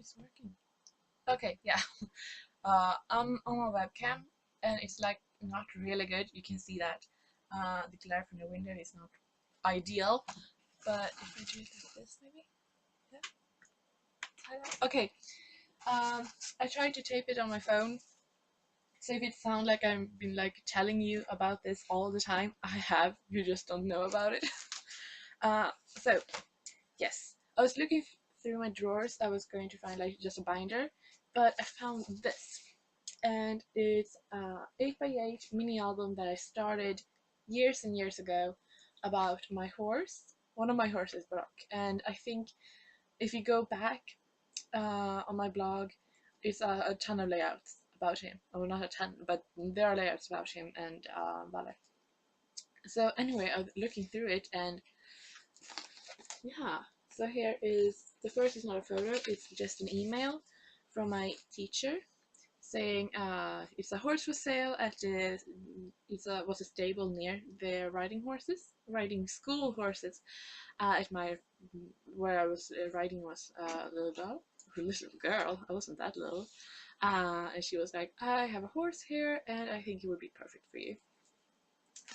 it's working. Okay, yeah. I'm on my webcam, and it's like not really good. You can see that the glare from the window is not ideal. But if I do it like this, maybe, yeah, okay. I tried to tape it on my phone, so if it sounds like I've been like telling you about this all the time, I have. You just don't know about it. So yes, I was looking through my drawers. I was going to find like just a binder, but I found this, and it's a 8x8 mini album that I started years and years ago about my horse. One of my horses, Barock, and I think if you go back on my blog, it's a ton of layouts about him. Well, not a ton, but there are layouts about him and Barock. So anyway, I was looking through it, and yeah, so here is the first is not a photo, it's just an email from my teacher saying it's a horse for sale at the was a stable near the riding school horses at my where I was riding was a little girl. I wasn't that little, and she was like, I have a horse here, and I think it would be perfect for you.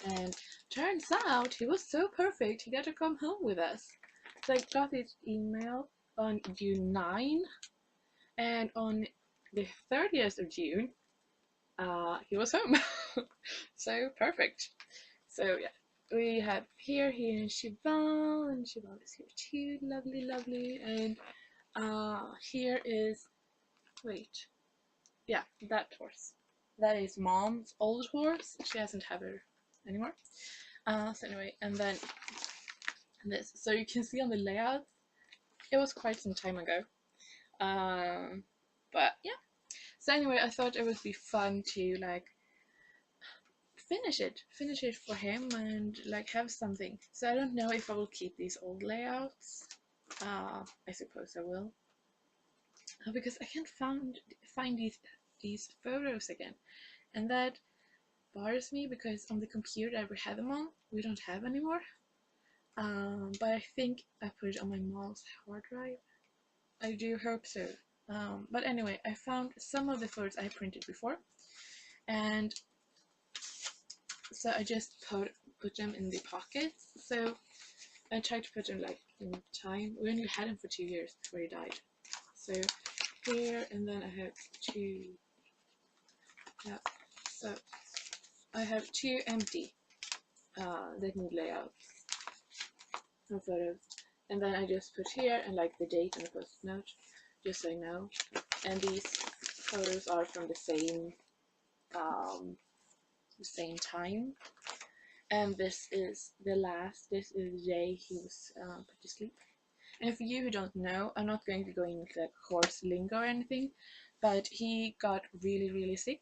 And turns out he was so perfect, he got to come home with us. So I got his email on June 9, and on the 30th of June, he was home. So perfect. So yeah, we have here and Shival, and Shival is here too, lovely, lovely. And here is, wait, yeah, that horse. That is mom's old horse. She doesn't have her anymore. So anyway, and then this. So you can see on the layout, it was quite some time ago. But yeah. So anyway, I thought it would be fun to like finish it for him and like have something. So I don't know if I will keep these old layouts. I suppose I will, because I can't find these photos again, and that bothers me because on the computer I have them on, we don't have anymore. But I think I put it on my mom's hard drive. I do hope so. But anyway, I found some of the photos I printed before, and so I just put them in the pockets. So I tried to put them like in time. We only had him for 2 years before he died. So here, and then I have two. Yeah. So I have two empty that need layouts and photos, and then I just put here and like the date and the post note, just so I know. And these photos are from the same time. And this is the last. This is the day he was put to sleep. And for you who don't know, I'm not going to go into like horse lingo or anything, but he got really, really sick.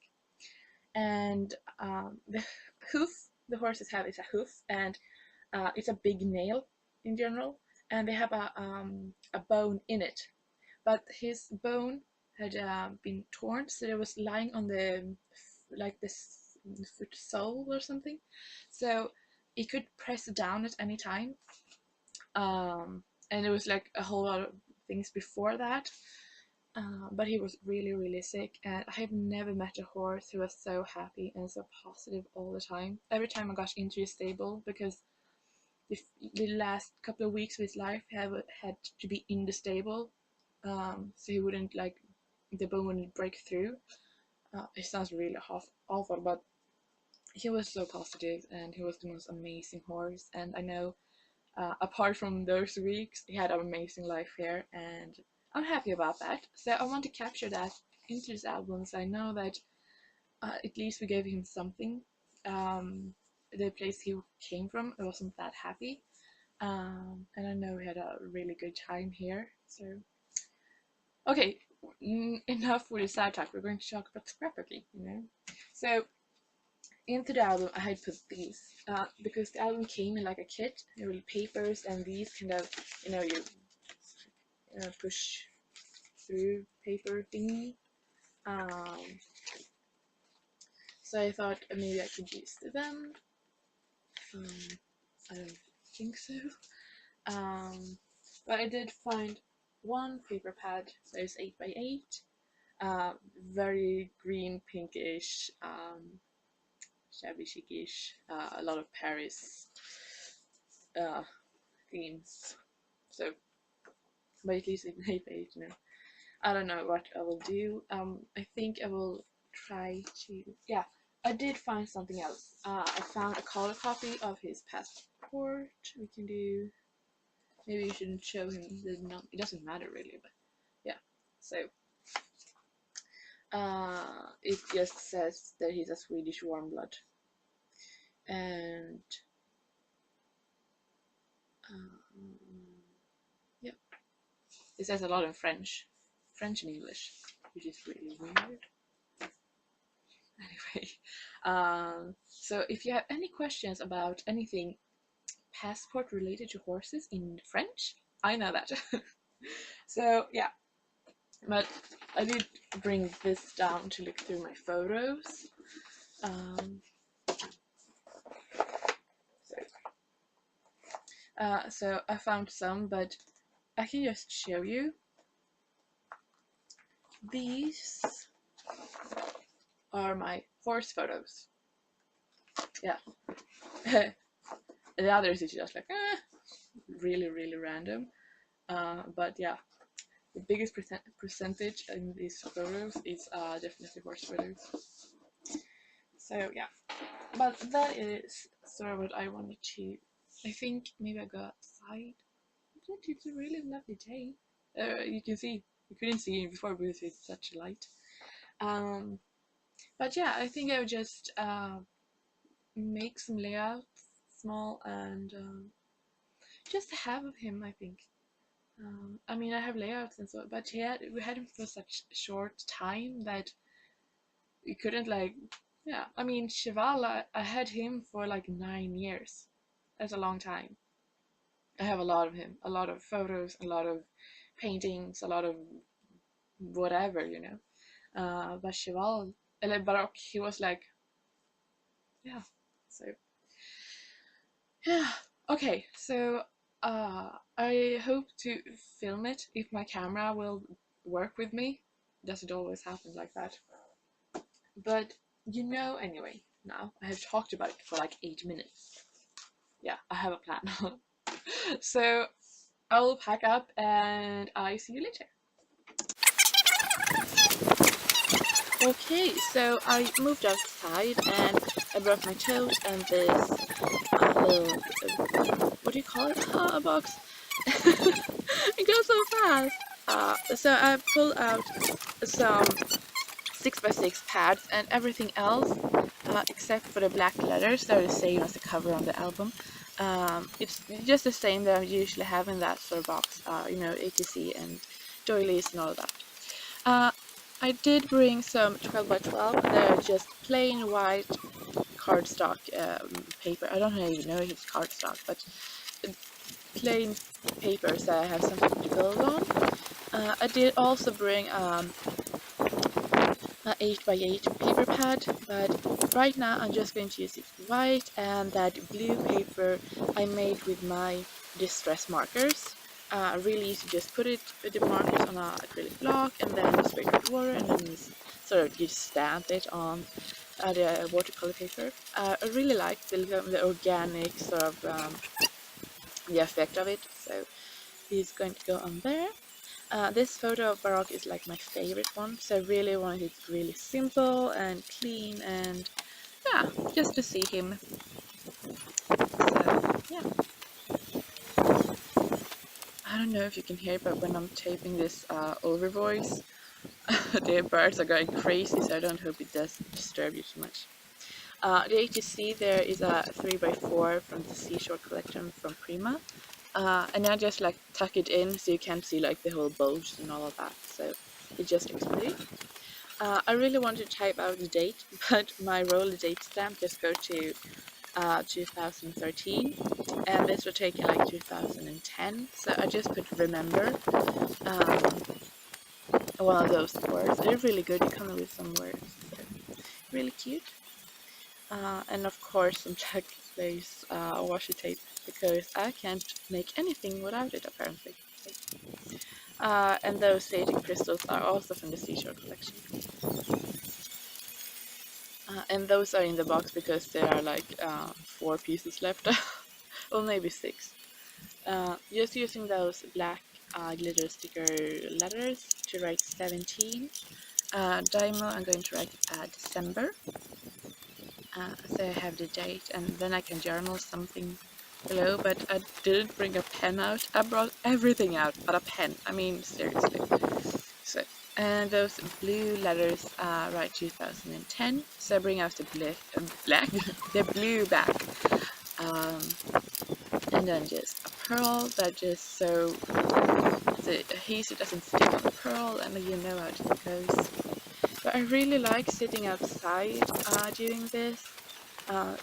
And the hoof the horses have is a hoof, and it's a big nail in general, and they have a bone in it. But his bone had been torn, so it was lying on the like this foot sole or something. So he could press down at any time. And it was like a whole lot of things before that. But he was really, really sick, and I have never met a horse who was so happy and so positive all the time. Every time I got into his stable, because the last couple of weeks of his life had to be in the stable, so he wouldn't like the bone wouldn't break through. It sounds really awful, but he was so positive, and he was the most amazing horse. And I know, apart from those weeks, he had an amazing life here, and I'm happy about that. So I want to capture that into this album, so I know that at least we gave him something. The place he came from, it wasn't that happy, and I know we had a really good time here. So okay, enough with the sad talk. We're going to talk about scrapbooking, you know. So into the album, I had put these because the album came in like a kit. There were papers and these kind of, you push through paper thingy. Um, so I thought maybe I could use them. I don't think so. But I did find one paper pad, so it's 8x8, very green, pinkish, shabby chicish, a lot of Paris themes. So, but at least it's 8x8, you know. I don't know what I will do. I think I will try to. Yeah, I did find something else. I found a color copy of his passport. We can do. Maybe you shouldn't show him the. No, it doesn't matter really, but yeah. So it just says that he's a Swedish warm blood, and yeah, it says a lot in French, and English, which is really weird. Anyway, so if you have any questions about anything passport related to horses in French, I know that. So yeah, but I did bring this down to look through my photos. So I found some, but I can just show you. These are my horse photos. Yeah. The others is just like really random. But yeah, the biggest percentage in these photos is definitely horse photos. So yeah, but that is sort of what I wanted to. I think maybe I go outside. It's a really lovely day. You can see, you couldn't see it before because it's such a light. But yeah, I think I would just make some layouts, small, and just have of him. I think. I mean, I have layouts and so, but we had him for such a short time that we couldn't like. Yeah, I mean, Cheval, I had him for like 9 years. That's a long time. I have a lot of him, a lot of photos, a lot of paintings, a lot of whatever, you know. But Cheval, like Barock, he was like, yeah. So yeah, okay. So I hope to film it if my camera will work with me. Doesn't always happen like that. But you know, anyway, now I have talked about it for like 8 minutes. Yeah, I have a plan. So I will pack up and I see you later. Okay, so I moved outside and I broke my toes and this little, what do you call it? A box. It goes so fast. So I pulled out some 6x6 pads and everything else, except for the black letters, they're the same as the cover on the album. It's just the same that I usually have in that sort of box, you know, ATC and doilies and all that. I did bring some 12x12, they're just plain white cardstock paper. I don't even know if it's cardstock, but plain papers that I have something to build on. I did also bring an 8x8 paper pad, but right now I'm just going to use it white and that blue paper I made with my distress markers. Really easy, just put the markers on an acrylic block and then spray it with water and then sort of just stamp it on the watercolor paper. I really like the organic sort of the effect of it, so it's going to go on there. This photo of Barock is like my favorite one, so I really wanted it really simple and clean and yeah, just to see him. So yeah. I don't know if you can hear, but when I'm taping this over voice, the birds are going crazy, so I don't hope it does disturb you too much. The ATC there is a 3x4 from the Seashore collection from Prima. And I just like tuck it in so you can't see like the whole boat and all of that, so it just looks pretty. I really wanted to type out the date, but my roller date stamp just go to 2013, and this was taken like 2010, so I just put remember, one of those words. They're really good, you come up with some words, so really cute. And of course some check place washi tape, because I can't make anything without it apparently. And those satin crystals are also from the Seashore collection. And those are in the box because there are like 4 pieces left, or maybe 6. Just using those black glitter sticker letters to write 17. Daimo, I'm going to write December, so I have the date, and then I can journal something below, but I didn't bring a pen out. I brought everything out but a pen. I mean, seriously. So, and those blue letters write 2010, so I bring out the black, the blue back, um, and then just a pearl, but just so the adhesive doesn't stick on the pearl, and you know how it goes. But I really like sitting outside doing this.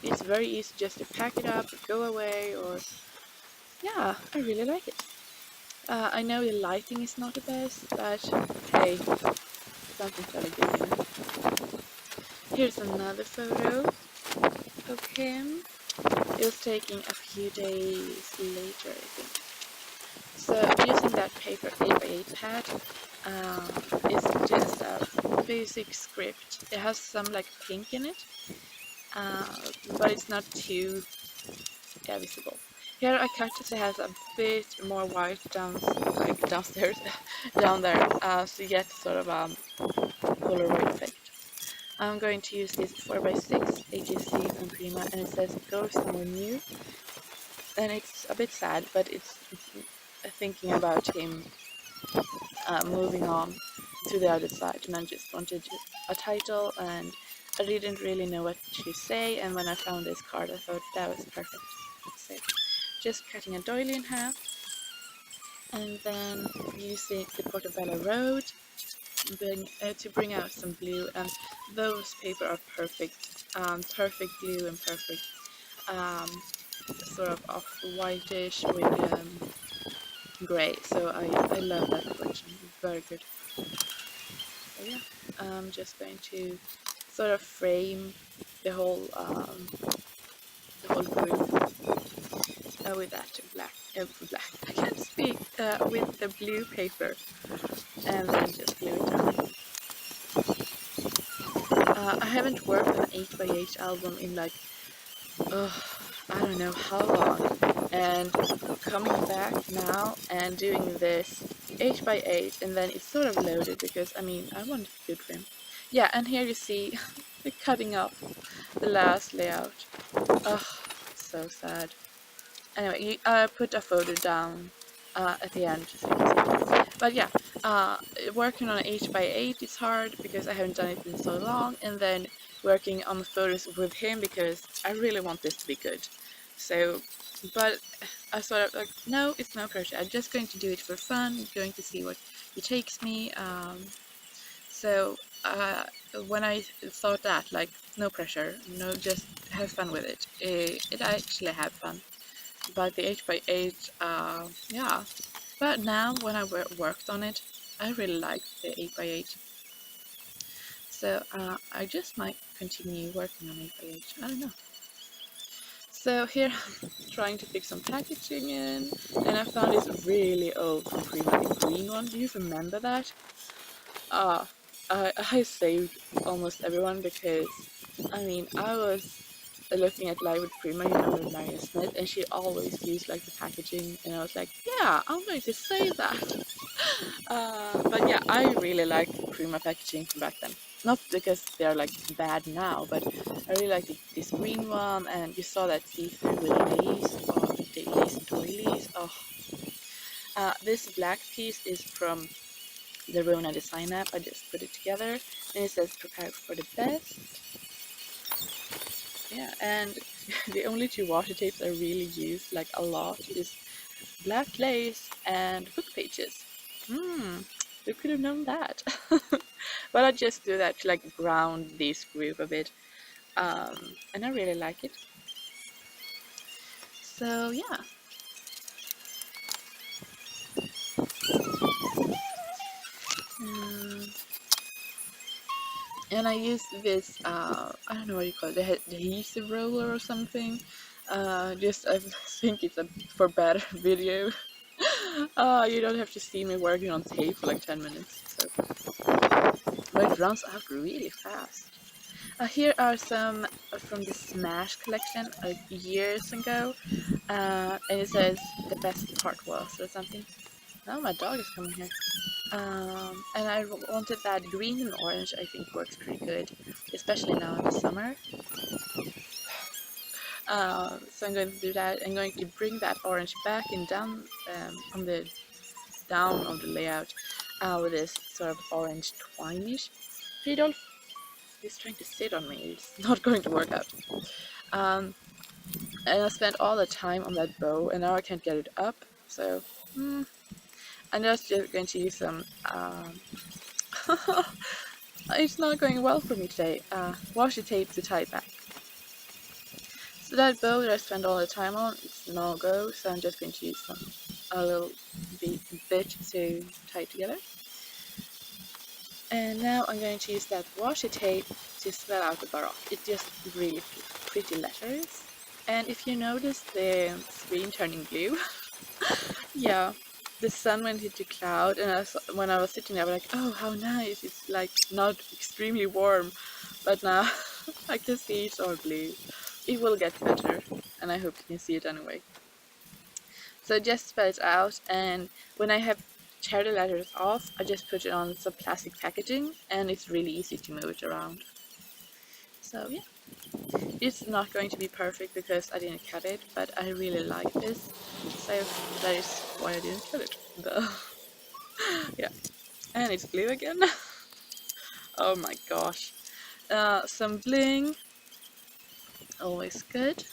It's very easy just to pack it up, go away, or yeah, I really like it. I know the lighting is not the best, but hey, something's gotta give, you know. Here's another photo of him. It was taken a few days later, I think. So using that paper 8x8 pad, it's just a basic script. It has some like pink in it, but it's not too visible. Here I cut it so it has a bit more white like downstairs, down there, so you get sort of a Polaroid effect. I'm going to use this 4x6 ATC from Prima, and it says go somewhere new, and it's a bit sad, but it's thinking about him moving on to the other side, and I just wanted a title, and I didn't really know what to say, and when I found this card I thought that was perfect. So just cutting a doily in half, and then using the Portobello Road to bring out some blue, and those paper are perfect, perfect blue and perfect um, sort of off-whitish with grey, so I love that collection, very good. So yeah, I'm just going to sort of frame the whole group with that black. I can't speak with the blue paper, and then just glue it down. I haven't worked on an 8x8 album in like I don't know how long, and coming back now and doing this 8x8, and then it's sort of loaded because I mean I want good trim. Yeah, and here you see the cutting off the last layout. Ugh, so sad. Anyway, I put a photo down at the end so you can see. But yeah, working on 8x8 is hard because I haven't done it in so long, and then working on the photos with him because I really want this to be good. So, but I sort of like, no, it's no pressure. I'm just going to do it for fun, going to see what he takes me. So when I thought that, like, no pressure, no, just have fun with it. It actually had fun. But the 8x8, yeah. But now when I worked on it, I really like the 8x8. So I just might continue working on 8x8. I don't know. So here I'm trying to fix some packaging in, and I found this really old from Prima, the green one. Do you remember that? Uh, I saved almost everyone because, I mean, I was looking at Live with Prima, you know, with Marion Smith, and she always used like the packaging, and I was like, yeah, I'm going to save that. But yeah, I really like Prima packaging from back then. Not because they're like bad now, but I really like this green one, and you saw that see-through with lace, or the lace doilies. Oh, this black piece is from the Rona design app. I just put it together, and it says prepare for the best. Yeah, and the only 2 washi tapes I really use like a lot is black lace and book pages. Who could have known that? But I just do that to like ground this group a bit, and I really like it. So yeah. Um, and I use this, I don't know what you call it, the adhesive roller or something. Just I think it's for better video. You don't have to see me working on tape for like 10 minutes. So, but it runs out really fast. Here are some from the Smash collection years ago, and it says the best part was or something. Now my dog is coming here. And I wanted that green and orange. I think works pretty good, especially now in the summer. So I'm going to do that. I'm going to bring that orange back and down on the down of the layout with this sort of orange twinish. Rudolph is trying to sit on me. It's not going to work out. Um, and I spent all the time on that bow, and now I can't get it up. So I'm just going to use some. It's not going well for me today. Washi tape to tie it back. So that bow that I spent all the time on, it's no go. So I'm just going to use a little bit to tie it together. And now I'm going to use that washi tape to spell out the Barock. It's just really pretty letters. And if you notice the screen turning blue, yeah, the sun went into cloud, and when I was sitting there, I was like, oh, how nice! It's like not extremely warm, but now I can see it's all blue. It will get better, and I hope you can see it anyway. So just spell it out, and when I have tear the letters off, I just put it on some plastic packaging, and it's really easy to move it around. So yeah, it's not going to be perfect because I didn't cut it, but I really like this, so that is why I didn't cut it. Yeah, and it's blue again. Oh my gosh. Some bling, always good.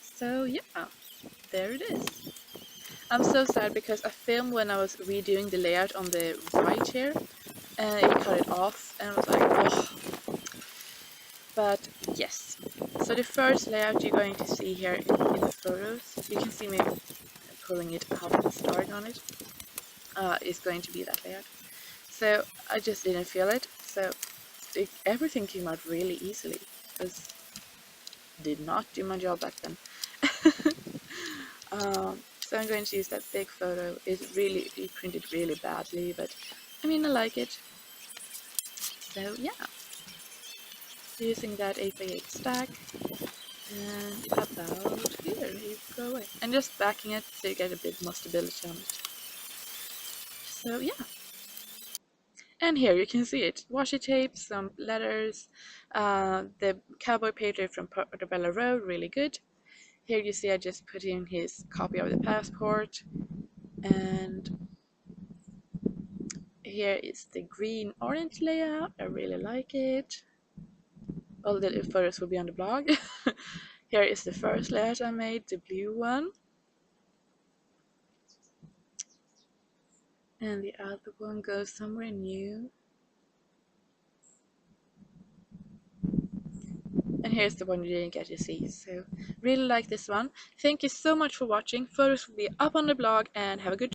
So yeah, there it is. I'm so sad because I filmed when I was redoing the layout on the right here, and it cut it off, and I was like, oh. But yes, so the first layout you're going to see here in the photos, you can see me pulling it out and starting on it, is going to be that layout. So I just didn't feel it, so everything came out really easily, because I did not do my job back then. So I'm going to use that big photo. It printed really badly, but I mean, I like it. So yeah, using that 8x8 stack, and about here you go away. And just backing it so you get a bit more stability on it. So yeah. And here you can see it. Washi tape, some letters, the cowboy painter from Portobello Road, really good. Here you see I just put in his copy of the passport, and here is the green orange layout. I really like it. All the photos will be on the blog. Here is the first layout I made, the blue one. And the other one goes somewhere new. And here's the one you didn't get to see. So really like this one. Thank you so much for watching. Photos will be up on the blog, and have a good